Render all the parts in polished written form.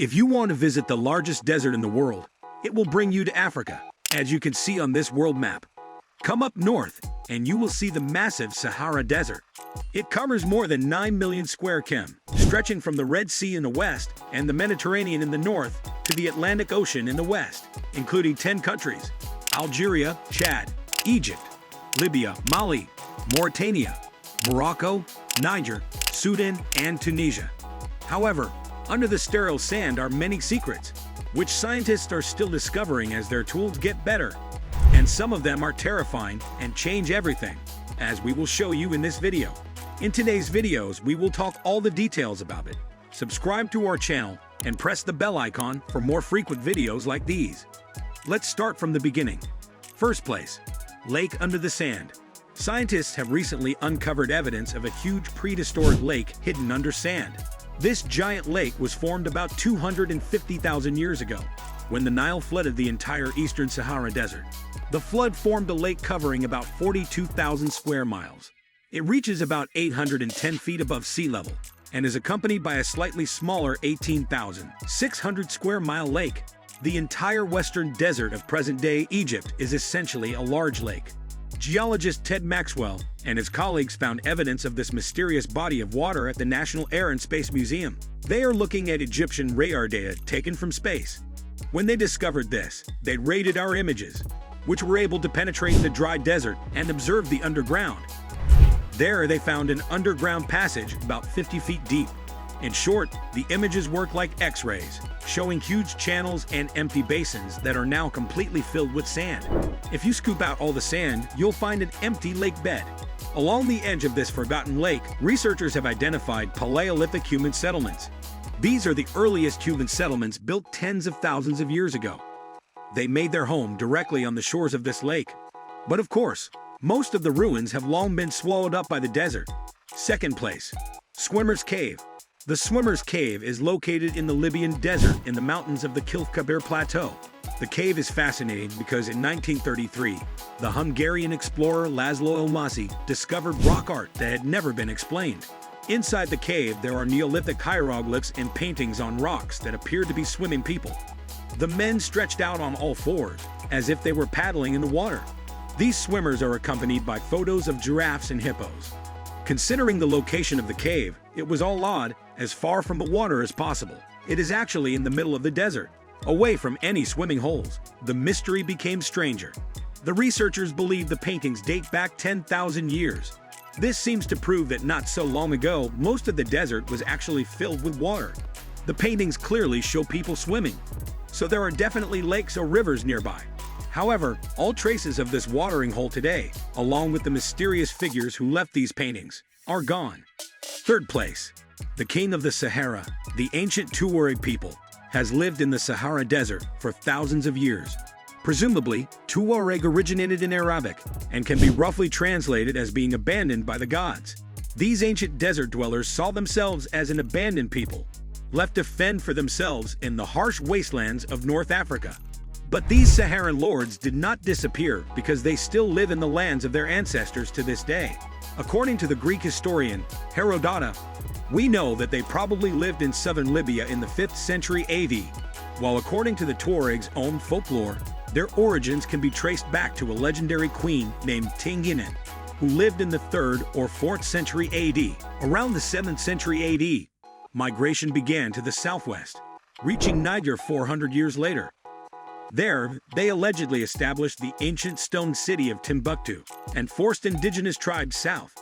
If you want to visit the largest desert in the world, it will bring you to Africa, as you can see on this world map. Come up north, and you will see the massive Sahara Desert. It covers more than 9 million square km, stretching from the Red Sea in the west and the Mediterranean in the north to the Atlantic Ocean in the west, including 10 countries: Algeria, Chad, Egypt, Libya, Mali, Mauritania, Morocco, Niger, Sudan, and Tunisia. However, under the sterile sand are many secrets, which scientists are still discovering as their tools get better. And some of them are terrifying and change everything, as we will show you in this video. In today's videos, we will talk all the details about it. Subscribe to our channel and press the bell icon for more frequent videos like these. Let's start from the beginning. First place, lake under the sand. Scientists have recently uncovered evidence of a huge prehistoric lake hidden under sand. This giant lake was formed about 250,000 years ago, when the Nile flooded the entire eastern Sahara Desert. The flood formed a lake covering about 42,000 square miles. It reaches about 810 feet above sea level, and is accompanied by a slightly smaller 18,600 square mile lake. The entire western desert of present-day Egypt is essentially a large lake. Geologist Ted Maxwell and his colleagues found evidence of this mysterious body of water at the National Air and Space Museum. They are looking at Egyptian radar data taken from space. When they discovered this, they rated our images, which were able to penetrate the dry desert and observe the underground. There they found an underground passage about 50 feet deep. In short, the images work like X-rays, showing huge channels and empty basins that are now completely filled with sand. If you scoop out all the sand, you'll find an empty lake bed. Along the edge of this forgotten lake, researchers have identified Paleolithic human settlements. These are the earliest human settlements built tens of thousands of years ago. They made their home directly on the shores of this lake. But of course, most of the ruins have long been swallowed up by the desert. Second place, Swimmer's Cave. The Swimmer's Cave is located in the Libyan desert in the mountains of the Kilf-Kabir Plateau. The cave is fascinating because in 1933, the Hungarian explorer Laszlo Ilmasi discovered rock art that had never been explained. Inside the cave, there are Neolithic hieroglyphs and paintings on rocks that appear to be swimming people. The men stretched out on all fours, as if they were paddling in the water. These swimmers are accompanied by photos of giraffes and hippos. Considering the location of the cave, it was all odd, as far from the water as possible. It is actually in the middle of the desert, away from any swimming holes. The mystery became stranger. The researchers believe the paintings date back 10,000 years. This seems to prove that not so long ago, most of the desert was actually filled with water. The paintings clearly show people swimming, so there are definitely lakes or rivers nearby. However, all traces of this watering hole today, along with the mysterious figures who left these paintings, are gone. Third place, the king of the Sahara, the ancient Tuareg people, has lived in the Sahara Desert for thousands of years. Presumably, Tuareg originated in Arabic and can be roughly translated as being abandoned by the gods. These ancient desert dwellers saw themselves as an abandoned people, left to fend for themselves in the harsh wastelands of North Africa. But these Saharan lords did not disappear because they still live in the lands of their ancestors to this day. According to the Greek historian Herodotus, we know that they probably lived in southern Libya in the 5th century AD, while according to the Tuareg's own folklore, their origins can be traced back to a legendary queen named Tinginan, who lived in the 3rd or 4th century AD. Around the 7th century AD, migration began to the southwest, reaching Niger 400 years later. There, they allegedly established the ancient stone city of Timbuktu and forced indigenous tribes south.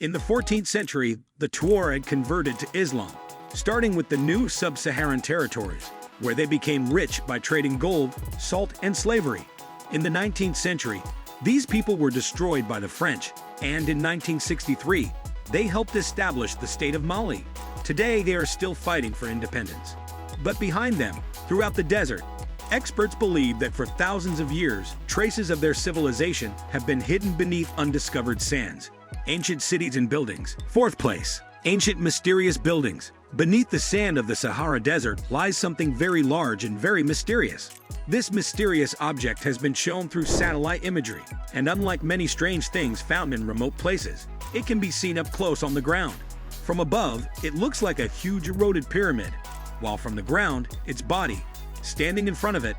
In the 14th century, the Tuareg converted to Islam, starting with the new sub-Saharan territories, where they became rich by trading gold, salt, and slavery. In the 19th century, these people were destroyed by the French, and in 1963, they helped establish the state of Mali. Today, they are still fighting for independence. But behind them, throughout the desert, experts believe that for thousands of years, traces of their civilization have been hidden beneath undiscovered sands. Ancient cities and buildings. Fourth place, ancient mysterious buildings. Beneath the sand of the Sahara Desert lies something very large and very mysterious. This mysterious object has been shown through satellite imagery, and unlike many strange things found in remote places, it can be seen up close on the ground. From above, it looks like a huge eroded pyramid. while from the ground, its body, standing in front of it,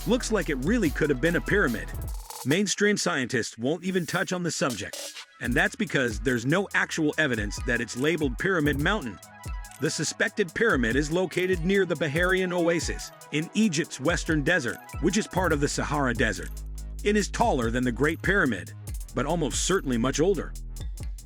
looks like it really could have been a pyramid. Mainstream scientists won't even touch on the subject, and that's because there's no actual evidence that it's labeled Pyramid Mountain. The suspected pyramid is located near the Baharian Oasis in Egypt's western desert, which is part of the Sahara Desert. It is taller than the Great Pyramid, but almost certainly much older.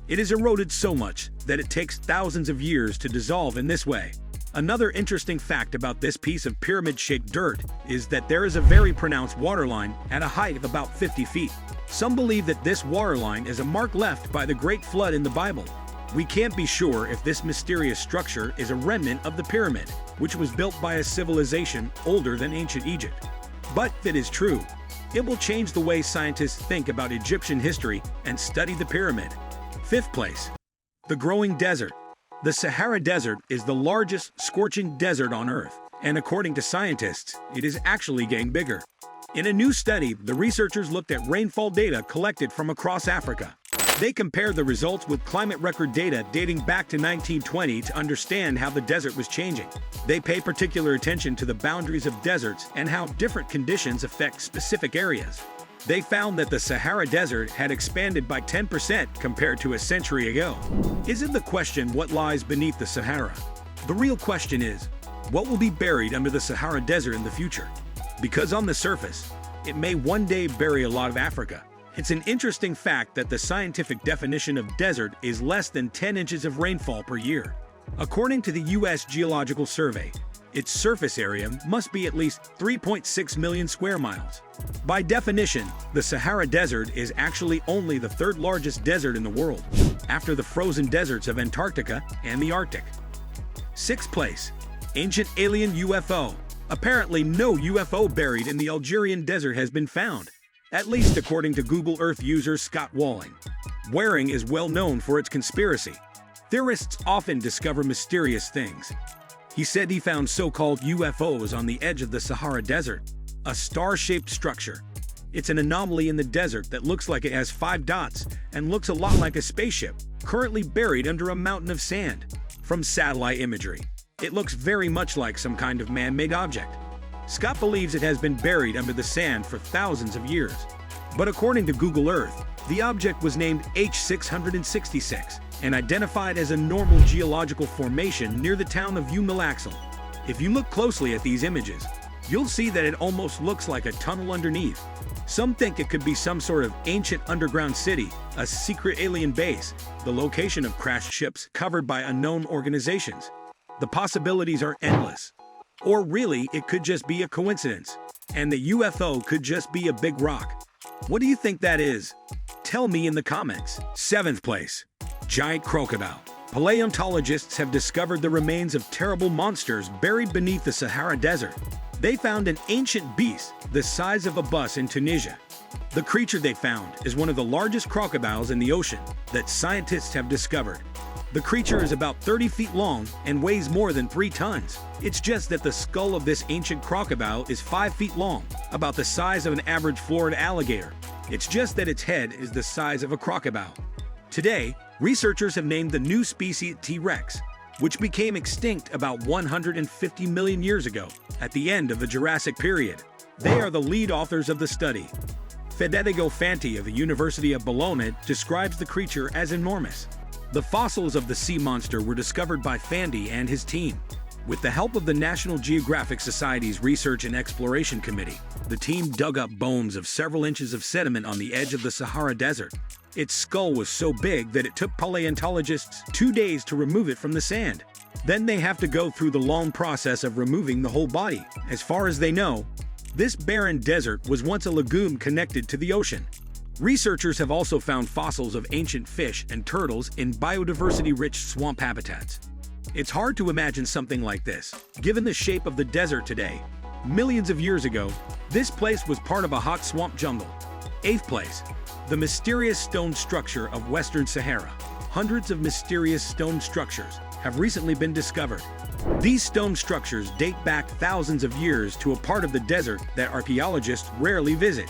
It is eroded so much that it takes thousands of years to dissolve in this way. Another interesting fact about this piece of pyramid-shaped dirt is that there is a very pronounced waterline at a height of about 50 feet. Some believe that this waterline is a mark left by the Great Flood in the Bible. We can't be sure if this mysterious structure is a remnant of the pyramid, which was built by a civilization older than ancient Egypt. But if it is true, it will change the way scientists think about Egyptian history and study the pyramid. 5th place. The growing desert. The Sahara Desert is the largest scorching desert on Earth, and according to scientists, it is actually getting bigger. In a new study, the researchers looked at rainfall data collected from across Africa. They compared the results with climate record data dating back to 1920 to understand how the desert was changing. They pay particular attention to the boundaries of deserts and how different conditions affect specific areas. They found that the Sahara Desert had expanded by 10% compared to a century ago. Isn't the question what lies beneath the Sahara? The real question is, what will be buried under the Sahara Desert in the future? Because on the surface, it may one day bury a lot of Africa. It's an interesting fact that the scientific definition of desert is less than 10 inches of rainfall per year. According to the U.S. Geological Survey, its surface area must be at least 3.6 million square miles. By definition, the Sahara Desert is actually only the third largest desert in the world, after the frozen deserts of Antarctica and the Arctic. 6th place. Ancient alien UFO. Apparently, no UFO buried in the Algerian desert has been found, at least according to Google Earth user Scott Walling. Waring is well known for its conspiracy. Theorists often discover mysterious things. He said he found so-called UFOs on the edge of the Sahara Desert, a star-shaped structure. It's an anomaly in the desert that looks like it has 5 dots and looks a lot like a spaceship, currently buried under a mountain of sand. From satellite imagery, it looks very much like some kind of man-made object. Scott believes it has been buried under the sand for thousands of years. But according to Google Earth, the object was named H666 and identified as a normal geological formation near the town of Umalaxal. If you look closely at these images, you'll see that it almost looks like a tunnel underneath. Some think it could be some sort of ancient underground city, a secret alien base, the location of crashed ships covered by unknown organizations. The possibilities are endless. Or really, it could just be a coincidence, and the UFO could just be a big rock. What do you think that is? Tell me in the comments. 7th place. Giant crocodile. Paleontologists have discovered the remains of terrible monsters buried beneath the Sahara Desert. They found an ancient beast the size of a bus in Tunisia. The creature they found is one of the largest crocodiles in the ocean that scientists have discovered. The creature is about 30 feet long and weighs more than 3 tons. It's just that the skull of this ancient crocodile is 5 feet long, about the size of an average Florida alligator. It's just that its head is the size of a crocodile. Today, researchers have named the new species T-Rex, which became extinct about 150 million years ago, at the end of the Jurassic period. They are the lead authors of the study. Federico Fanti of the University of Bologna describes the creature as enormous. The fossils of the sea monster were discovered by Fanti and his team. With the help of the National Geographic Society's Research and Exploration Committee, the team dug up bones of several inches of sediment on the edge of the Sahara Desert. Its skull was so big that it took paleontologists 2 days to remove it from the sand. Then they have to go through the long process of removing the whole body. As far as they know, this barren desert was once a lagoon connected to the ocean. Researchers have also found fossils of ancient fish and turtles in biodiversity-rich swamp habitats. It's hard to imagine something like this, given the shape of the desert today. Millions of years ago, this place was part of a hot swamp jungle. 8th place. The mysterious stone structure of Western Sahara. Hundreds of mysterious stone structures have recently been discovered. These stone structures date back thousands of years to a part of the desert that archaeologists rarely visit.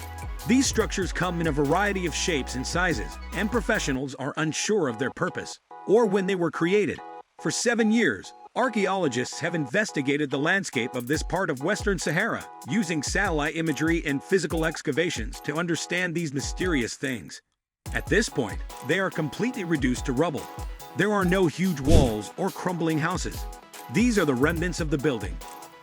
These structures come in a variety of shapes and sizes, and professionals are unsure of their purpose or when they were created. For 7 years, Archaeologists have investigated the landscape of this part of Western Sahara, using satellite imagery and physical excavations to understand these mysterious things. At this point, they are completely reduced to rubble. There are no huge walls or crumbling houses. These are the remnants of the building,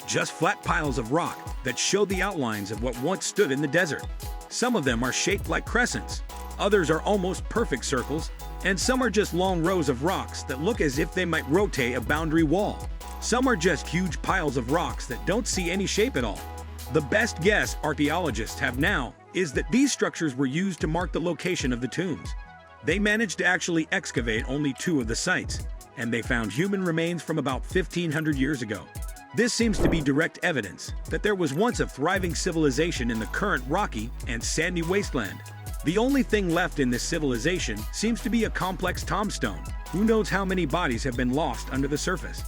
just flat piles of rock that show the outlines of what once stood in the desert. Some of them are shaped like crescents, others are almost perfect circles, and some are just long rows of rocks that look as if they might rotate a boundary wall. Some are just huge piles of rocks that don't see any shape at all. The best guess archaeologists have now is that these structures were used to mark the location of the tombs. They managed to actually excavate only 2 of the sites, and they found human remains from about 1,500 years ago. This seems to be direct evidence that there was once a thriving civilization in the current rocky and sandy wasteland. The only thing left in this civilization seems to be a complex tombstone. Who knows how many bodies have been lost under the surface?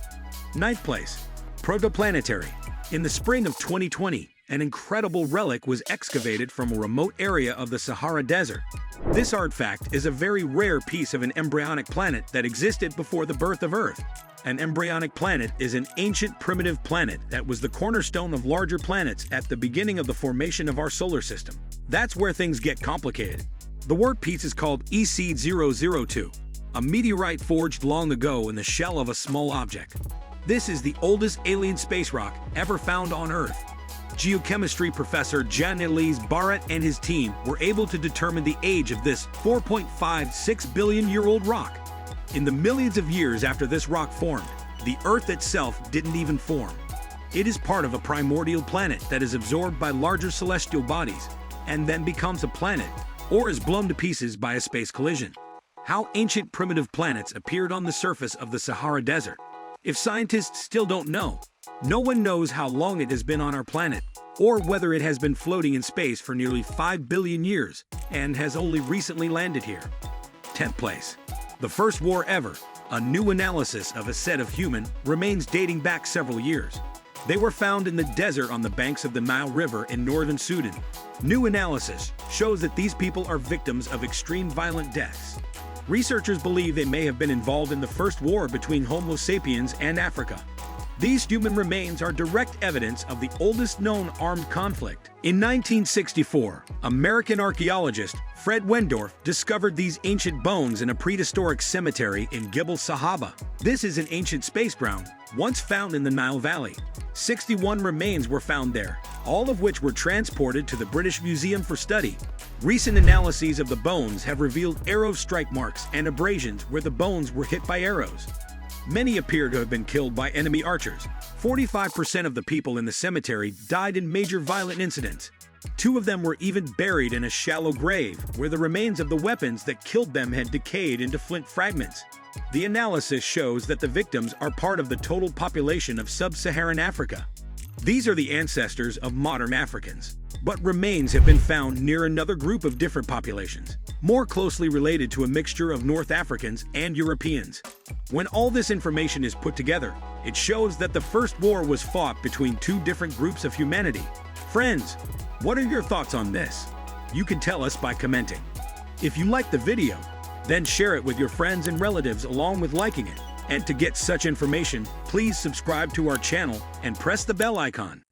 9th place, protoplanetary. In the spring of 2020, an incredible relic was excavated from a remote area of the Sahara Desert. This artifact is a very rare piece of an embryonic planet that existed before the birth of Earth. An embryonic planet is an ancient primitive planet that was the cornerstone of larger planets at the beginning of the formation of our solar system. That's where things get complicated. The workpiece is called EC002, a meteorite forged long ago in the shell of a small object. This is the oldest alien space rock ever found on Earth. Geochemistry professor Jan-Elise Barrett and his team were able to determine the age of this 4.56 billion-year-old rock. In the millions of years after this rock formed, the Earth itself didn't even form. It is part of a primordial planet that is absorbed by larger celestial bodies and then becomes a planet, or is blown to pieces by a space collision. How ancient primitive planets appeared on the surface of the Sahara Desert. If scientists still don't know, no one knows how long it has been on our planet, or whether it has been floating in space for nearly 5 billion years and has only recently landed here. 10th place. The first war ever, a new analysis of a set of human remains dating back several years. They were found in the desert on the banks of the Nile River in northern Sudan. New analysis shows that these people are victims of extreme violent deaths. Researchers believe they may have been involved in the first war between Homo sapiens and Africa. These human remains are direct evidence of the oldest known armed conflict. In 1964, American archaeologist Fred Wendorf discovered these ancient bones in a prehistoric cemetery in Gibel Sahaba. This is an ancient space ground, once found in the Nile Valley. 61 remains were found there, all of which were transported to the British Museum for study. Recent analyses of the bones have revealed arrow strike marks and abrasions where the bones were hit by arrows. Many appear to have been killed by enemy archers. 45% of the people in the cemetery died in major violent incidents. 2 of them were even buried in a shallow grave, where the remains of the weapons that killed them had decayed into flint fragments. The analysis shows that the victims are part of the total population of sub-Saharan Africa. These are the ancestors of modern Africans. But remains have been found near another group of different populations, more closely related to a mixture of North Africans and Europeans. When all this information is put together, it shows that the first war was fought between 2 different groups of humanity. Friends, what are your thoughts on this? You can tell us by commenting. If you liked the video, then share it with your friends and relatives along with liking it. And to get such information, please subscribe to our channel and press the bell icon.